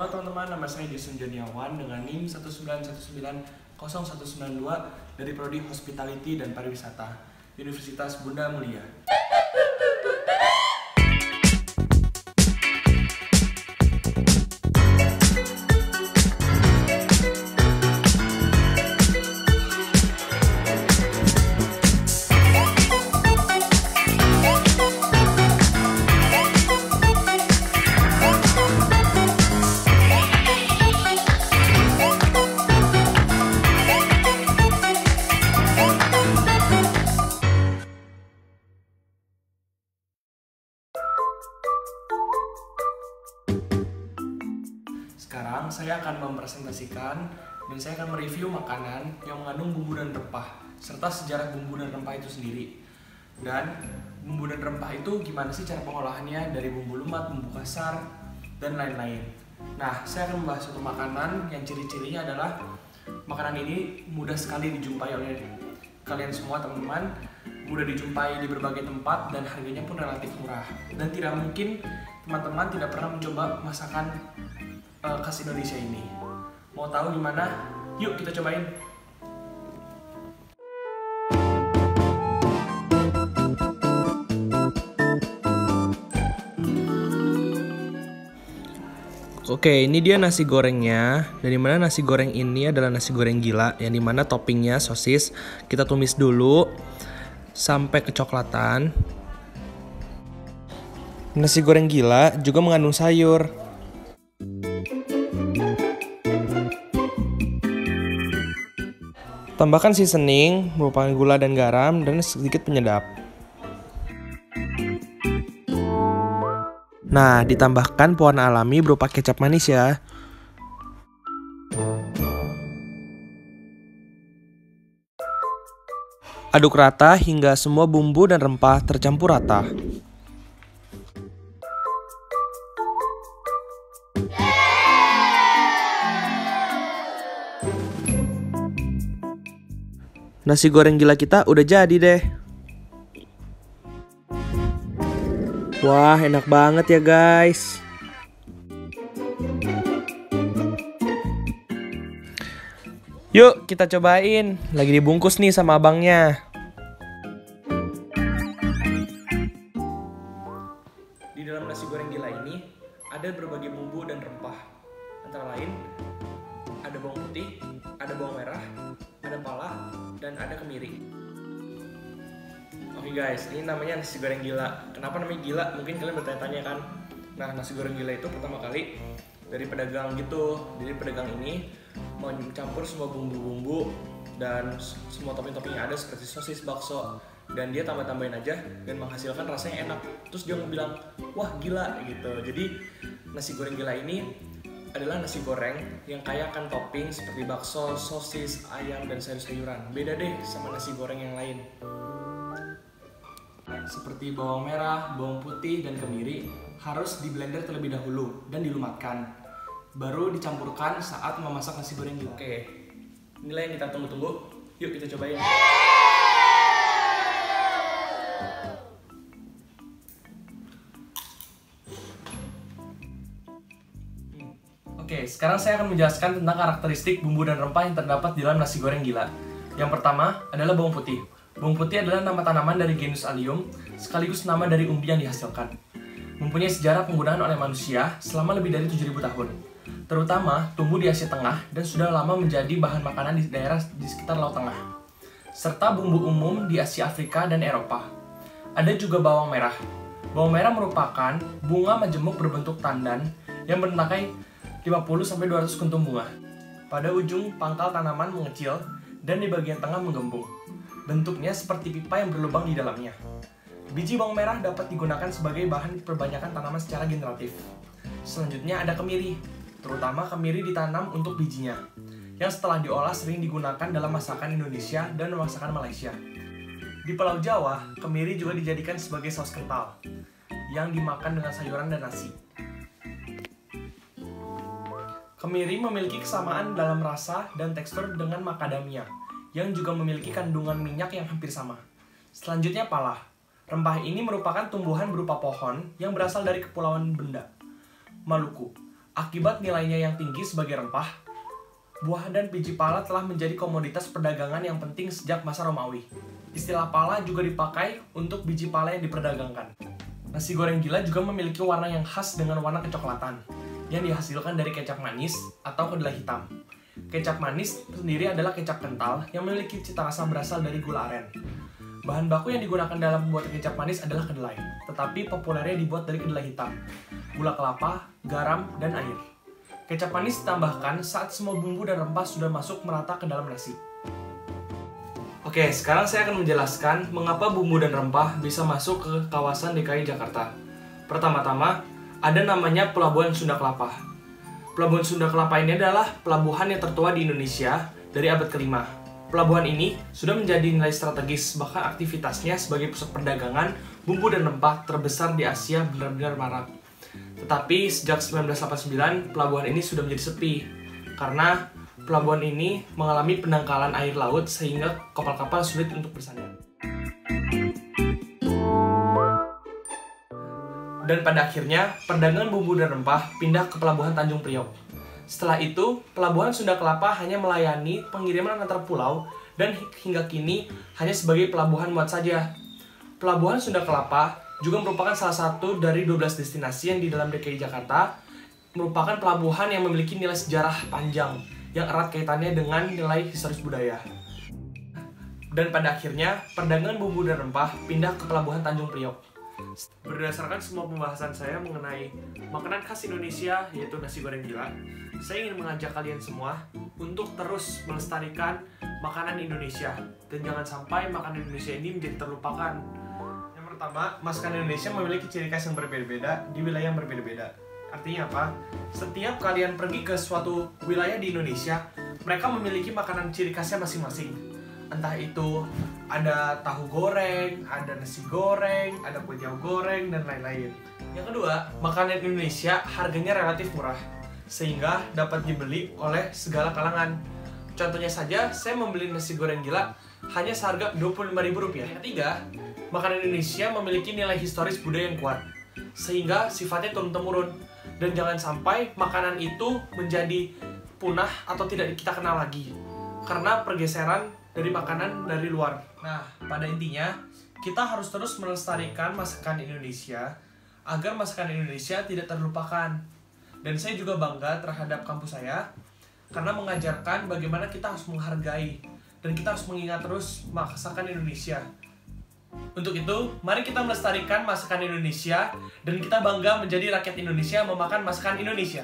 Halo teman-teman, nama saya Jason Joniawan dengan NIM 1919092 dari Prodi Hospitality dan Pariwisata, Universitas Bunda Mulia. Sekarang saya akan mempresentasikan dan saya akan mereview makanan yang mengandung bumbu dan rempah serta sejarah bumbu dan rempah itu sendiri. Dan bumbu dan rempah itu gimana sih cara pengolahannya dari bumbu lumat, bumbu kasar, dan lain-lain. Nah, saya akan membahas suatu makanan yang ciri-cirinya adalah makanan ini mudah sekali dijumpai oleh kalian semua teman-teman, mudah dijumpai di berbagai tempat dan harganya pun relatif murah. Dan tidak mungkin teman-teman tidak pernah mencoba masakan khas Indonesia ini. Mau tahu gimana? Yuk kita cobain. Oke, ini dia nasi gorengnya. Dan dimana nasi goreng ini adalah nasi goreng gila, yang dimana toppingnya sosis. Kita tumis dulu sampai kecoklatan. Nasi goreng gila juga mengandung sayur. Tambahkan seasoning, merupakan gula dan garam, dan sedikit penyedap. Nah, ditambahkan pewarna alami berupa kecap manis ya. Aduk rata hingga semua bumbu dan rempah tercampur rata. Nasi goreng gila kita udah jadi deh. Wah, enak banget ya guys. Yuk kita cobain. Lagi dibungkus nih sama abangnya. Di dalam nasi goreng gila ini ada berbagai bumbu dan rempah. Antara lain ada bawang putih, ada bawang merah, ada pala, dan ada kemiri. Oke guys, ini namanya nasi goreng gila. Kenapa namanya gila? Mungkin kalian bertanya-tanya kan. Nah, nasi goreng gila itu pertama kali dari pedagang gitu. Jadi pedagang ini mau mencampur semua bumbu-bumbu dan semua topping-topping yang ada seperti sosis, bakso, dan dia tambah-tambahin aja dan menghasilkan rasanya enak. Terus dia bilang, wah gila gitu. Jadi nasi goreng gila ini adalah nasi goreng yang kaya akan topping seperti bakso, sosis, ayam, dan sayur-sayuran. Beda deh sama nasi goreng yang lain. Seperti bawang merah, bawang putih, dan kemiri harus di blender terlebih dahulu dan dilumatkan. Baru dicampurkan saat memasak nasi goreng gila. Oke, inilah yang kita tunggu-tunggu. Yuk kita cobain. Oke, sekarang saya akan menjelaskan tentang karakteristik bumbu dan rempah yang terdapat di dalam nasi goreng gila. Yang pertama adalah bawang putih. Bawang putih adalah nama tanaman dari genus Allium, sekaligus nama dari umbi yang dihasilkan. Mempunyai sejarah penggunaan oleh manusia selama lebih dari 7.000 tahun. Terutama tumbuh di Asia Tengah dan sudah lama menjadi bahan makanan di daerah di sekitar Laut Tengah. Serta bumbu umum di Asia Afrika dan Eropa. Ada juga bawang merah. Bawang merah merupakan bunga majemuk berbentuk tandan yang bernangkai 50-200 kuntum bunga. Pada ujung pangkal tanaman mengecil dan di bagian tengah menggembung. Bentuknya seperti pipa yang berlubang di dalamnya. Biji bawang merah dapat digunakan sebagai bahan perbanyakan tanaman secara generatif. Selanjutnya ada kemiri, terutama kemiri ditanam untuk bijinya, yang setelah diolah sering digunakan dalam masakan Indonesia dan masakan Malaysia. Di Pulau Jawa, kemiri juga dijadikan sebagai saus kental, yang dimakan dengan sayuran dan nasi. Kemiri memiliki kesamaan dalam rasa dan tekstur dengan macadamia, yang juga memiliki kandungan minyak yang hampir sama. Selanjutnya pala. Rempah ini merupakan tumbuhan berupa pohon yang berasal dari Kepulauan Benda, Maluku. Akibat nilainya yang tinggi sebagai rempah, buah dan biji pala telah menjadi komoditas perdagangan yang penting sejak masa Romawi. Istilah pala juga dipakai untuk biji pala yang diperdagangkan. Nasi goreng gila juga memiliki warna yang khas dengan warna kecoklatan, yang dihasilkan dari kecap manis atau kedelai hitam. Kecap manis sendiri adalah kecap kental yang memiliki cita rasa berasal dari gula aren. Bahan baku yang digunakan dalam membuat kecap manis adalah kedelai, tetapi populernya dibuat dari kedelai hitam, gula kelapa, garam, dan air. Kecap manis ditambahkan saat semua bumbu dan rempah sudah masuk merata ke dalam nasi. Oke, sekarang saya akan menjelaskan mengapa bumbu dan rempah bisa masuk ke kawasan DKI Jakarta. Pertama-tama, ada namanya Pelabuhan Sunda Kelapa. Pelabuhan Sunda Kelapa ini adalah pelabuhan yang tertua di Indonesia dari abad ke-5. Pelabuhan ini sudah menjadi nilai strategis, bahkan aktivitasnya sebagai pusat perdagangan bumbu dan rempah terbesar di Asia benar-benar marak. Tetapi sejak 1989, pelabuhan ini sudah menjadi sepi, karena pelabuhan ini mengalami pendangkalan air laut sehingga kapal-kapal sulit untuk bersandar. Dan pada akhirnya, perdagangan bumbu dan rempah pindah ke Pelabuhan Tanjung Priok. Setelah itu, Pelabuhan Sunda Kelapa hanya melayani pengiriman antar pulau dan hingga kini hanya sebagai pelabuhan muat saja. Pelabuhan Sunda Kelapa juga merupakan salah satu dari 12 destinasi yang di dalam DKI Jakarta, merupakan pelabuhan yang memiliki nilai sejarah panjang yang erat kaitannya dengan nilai historis budaya. Dan pada akhirnya, perdagangan bumbu dan rempah pindah ke Pelabuhan Tanjung Priok. Berdasarkan semua pembahasan saya mengenai makanan khas Indonesia, yaitu nasi goreng gila, saya ingin mengajak kalian semua untuk terus melestarikan makanan Indonesia, dan jangan sampai makanan Indonesia ini menjadi terlupakan. Yang pertama, masakan Indonesia memiliki ciri khas yang berbeda-beda di wilayah yang berbeda-beda. Artinya apa? Setiap kalian pergi ke suatu wilayah di Indonesia, mereka memiliki makanan ciri khasnya masing-masing. Entah itu ada tahu goreng, ada nasi goreng, ada kue tiaw goreng, dan lain-lain. Yang kedua, makanan Indonesia harganya relatif murah, sehingga dapat dibeli oleh segala kalangan. Contohnya saja, saya membeli nasi goreng gila hanya seharga Rp25.000. Yang ketiga, makanan Indonesia memiliki nilai historis budaya yang kuat, sehingga sifatnya turun-temurun. Dan jangan sampai makanan itu menjadi punah atau tidak kita kenal lagi, karena pergeseran dari makanan dari luar. Nah, pada intinya, kita harus terus melestarikan masakan Indonesia agar masakan Indonesia tidak terlupakan. Dan saya juga bangga terhadap kampus saya karena mengajarkan bagaimana kita harus menghargai dan kita harus mengingat terus masakan Indonesia. Untuk itu, mari kita melestarikan masakan Indonesia dan kita bangga menjadi rakyat Indonesia memakan masakan Indonesia.